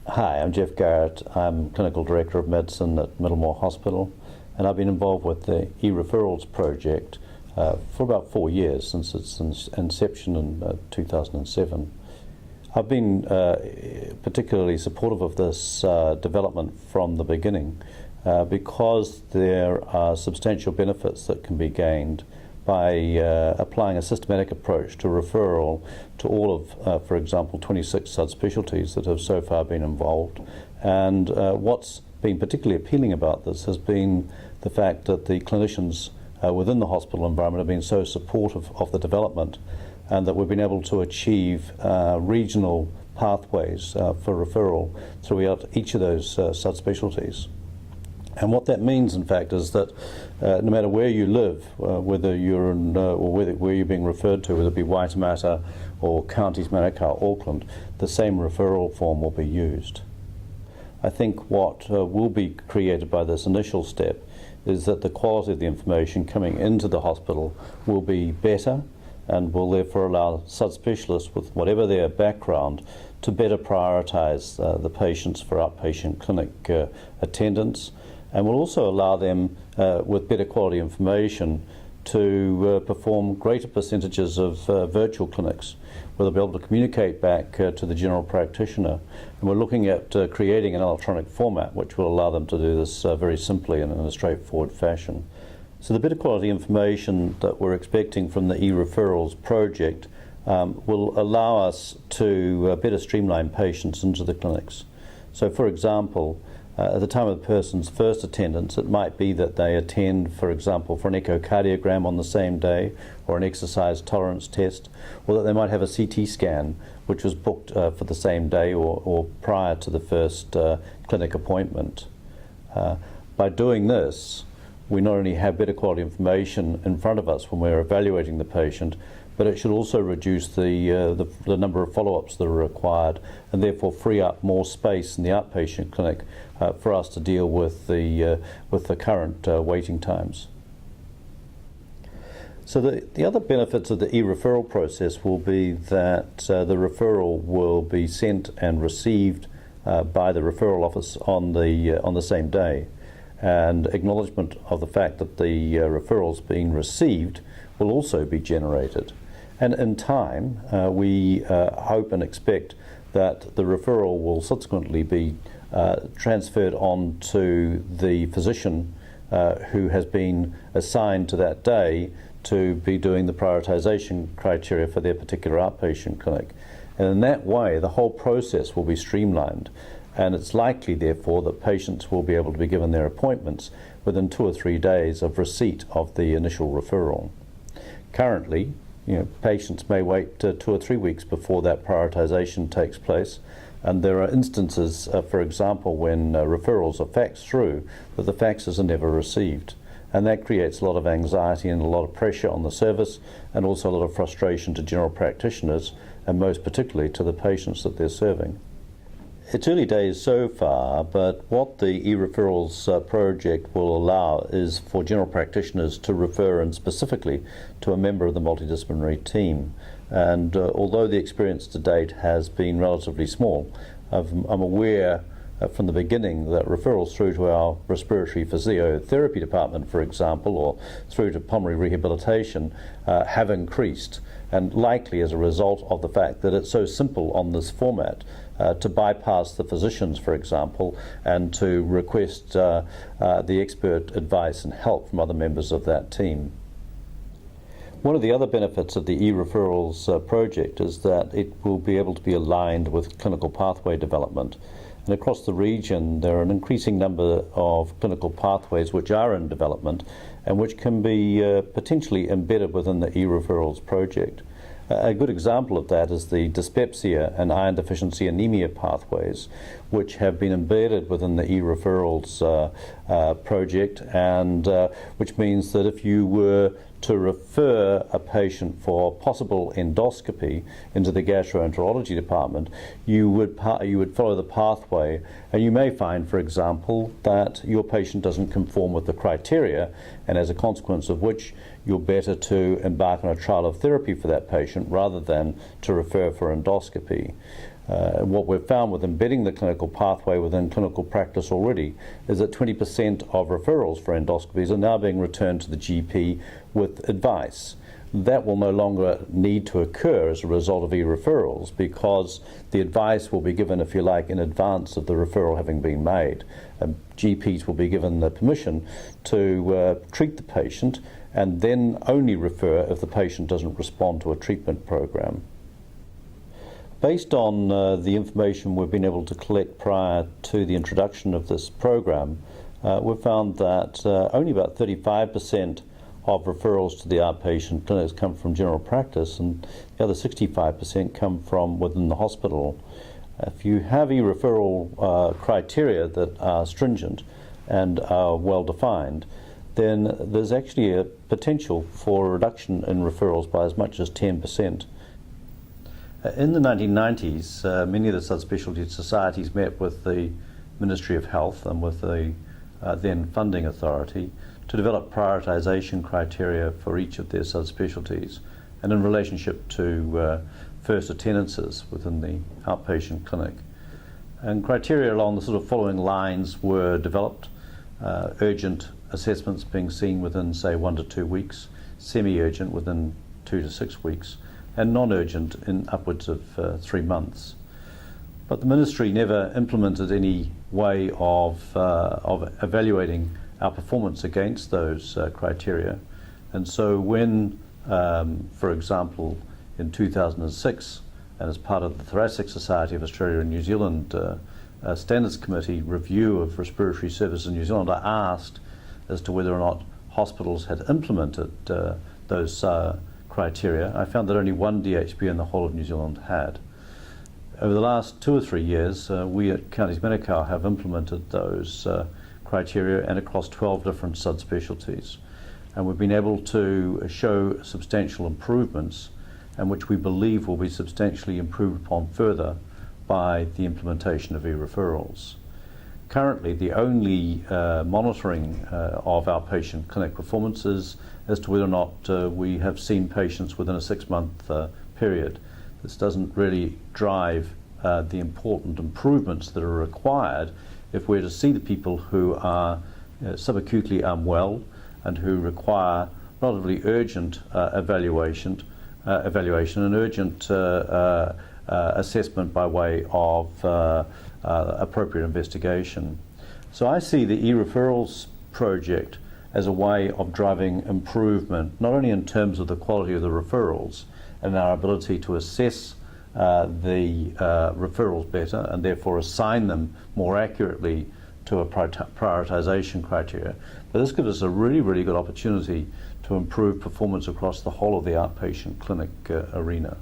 Hi, I'm Jeff Garrett. I'm Clinical Director of Medicine at Middlemore Hospital, and I've been involved with the eReferrals project for about 4 years, since its inception in 2007. I've been particularly supportive of this development from the beginning because there are substantial benefits that can be gained by applying a systematic approach to referral to all of, for example, 26 subspecialties that have so far been involved. And what's been particularly appealing about this has been the fact that the clinicians within the hospital environment have been so supportive of the development, and that we've been able to achieve regional pathways for referral throughout each of those subspecialties. And what that means, in fact, is that no matter where you live, whether you're in, or where you're being referred to, whether it be Waitemata or Counties Manukau, Auckland, the same referral form will be used. I think what will be created by this initial step is that the quality of the information coming into the hospital will be better, and will therefore allow subspecialists with whatever their background to better prioritise the patients for outpatient clinic attendance, and will also allow them with better quality information to perform greater percentages of virtual clinics, where they'll be able to communicate back to the general practitioner. And we're looking at creating an electronic format which will allow them to do this very simply and in a straightforward fashion. So the better quality information that we're expecting from the eReferrals project will allow us to better streamline patients into the clinics. So for example, at the time of the person's first attendance, it might be that they attend, for example, for an echocardiogram on the same day, or an exercise tolerance test, or that they might have a CT scan which was booked for the same day or prior to the first clinic appointment. By doing this, we not only have better quality information in front of us when we're evaluating the patient, but it should also reduce the number of follow-ups that are required, and therefore free up more space in the outpatient clinic for us to deal with the current waiting times. So the other benefits of the eReferral process will be that the referral will be sent and received by the referral office on the same day, and acknowledgement of the fact that the referral's being received will also be generated. And in time, we hope and expect that the referral will subsequently be transferred on to the physician who has been assigned to that day to be doing the prioritisation criteria for their particular outpatient clinic. And in that way, the whole process will be streamlined. And it's likely, therefore, that patients will be able to be given their appointments within 2 or 3 days of receipt of the initial referral. Currently, patients may wait 2 or 3 weeks before that prioritisation takes place, and there are instances, for example, when referrals are faxed through, that the faxes are never received. And that creates a lot of anxiety and a lot of pressure on the service, and also a lot of frustration to general practitioners, and most particularly to the patients that they're serving. It's early days so far, but what the eReferrals project will allow is for general practitioners to refer in specifically to a member of the multidisciplinary team. And although the experience to date has been relatively small, I'm aware from the beginning that referrals through to our respiratory physiotherapy department, for example, or through to pulmonary rehabilitation have increased, and likely as a result of the fact that it's so simple on this format to bypass the physicians, for example, and to request the expert advice and help from other members of that team. One of the other benefits of the eReferrals project is that it will be able to be aligned with clinical pathway development. And across the region, there are an increasing number of clinical pathways which are in development and which can be potentially embedded within the eReferrals project. A good example of that is the dyspepsia and iron deficiency anemia pathways, which have been embedded within the eReferrals project, and which means that if you were to refer a patient for possible endoscopy into the gastroenterology department, you would follow the pathway, and you may find, for example, that your patient doesn't conform with the criteria, and as a consequence of which you're better to embark on a trial of therapy for that patient rather than to refer for endoscopy. What we've found with embedding the clinical pathway within clinical practice already is that 20% of referrals for endoscopies are now being returned to the GP with advice. That will no longer need to occur as a result of eReferrals, because the advice will be given, if you like, in advance of the referral having been made. GPs will be given the permission to treat the patient and then only refer if the patient doesn't respond to a treatment program. Based on the information we've been able to collect prior to the introduction of this program, we've found that only about 35% of referrals to the outpatient clinics come from general practice, and the other 65% come from within the hospital. If you have eReferral criteria that are stringent and are well defined, then there's actually a potential for a reduction in referrals by as much as 10%. In the 1990s, many of the subspecialty societies met with the Ministry of Health and with the then funding authority to develop prioritisation criteria for each of their subspecialties, and in relationship to first attendances within the outpatient clinic. And criteria along the sort of following lines were developed: urgent assessments being seen within, say, 1 to 2 weeks, semi-urgent within 2 to 6 weeks, and non-urgent in upwards of 3 months. But the Ministry never implemented any way of evaluating our performance against those criteria. And so when, for example, in 2006, and as part of the Thoracic Society of Australia and New Zealand Standards Committee review of respiratory services in New Zealand, I asked as to whether or not hospitals had implemented those criteria. I found that only one DHB in the whole of New Zealand had. Over the last 2 or 3 years, we at Counties Manukau have implemented those criteria and across 12 different subspecialties. And we've been able to show substantial improvements, and which we believe will be substantially improved upon further by the implementation of eReferrals. Currently, the only monitoring of outpatient clinic performances as to whether or not we have seen patients within a 6-month period. This doesn't really drive the important improvements that are required if we're to see the people who are subacutely unwell and who require relatively urgent evaluation and urgent assessment by way of appropriate investigation. So I see the eReferrals project as a way of driving improvement, not only in terms of the quality of the referrals and our ability to assess the referrals better and therefore assign them more accurately to a prioritisation criteria, but this gives us a really, really good opportunity to improve performance across the whole of the outpatient clinic arena.